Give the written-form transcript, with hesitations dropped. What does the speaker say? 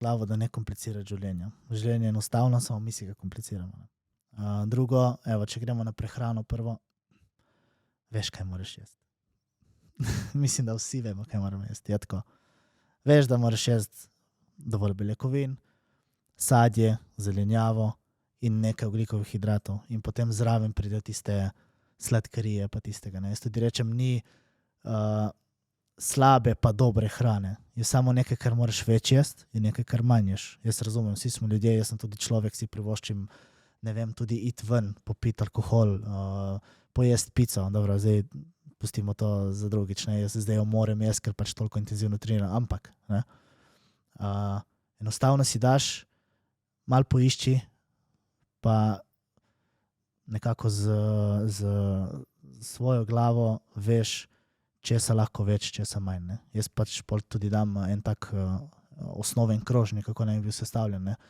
glavo, da ne komplicira življenja. Življenje je enostavno, samo mi si ga kompliciramo. Ne. Drugo, evo, če gremo na prehrano prvo, veš, kaj moraš jesti. Mislim, da vsi vemo, kaj moramo jesti. Je tako. Veš, da moraš jesti dovolj beljakovin, sadje, zelenjavo in nekaj ogljikovih hidratov. In potem zraven pridejo tiste sladkarije pa tistega. Ne. Jaz tudi rečem, ni slabe pa dobre hrane. Je samo nekaj, kar moraš več jesti in nekaj, kar manj ješ. Jaz razumem, vsi smo ljudje, jaz sem tudi človek, si privoščim, ne vem, tudi iti ven, popiti alkohol, pojesti pico. Dobro, zdaj pustimo to za drugič, ne. Jaz zdaj jo moram jesti, ker pač toliko intenzivno treniram, ampak, ne. Enostavno si daš, malo poišči, pa nekako z svojo glavo veš, česa lahko več, česa manj, ne. Jaz pač pol tudi dam en tak osnoven krožnik, kako naj bi bil sestavljen, ne.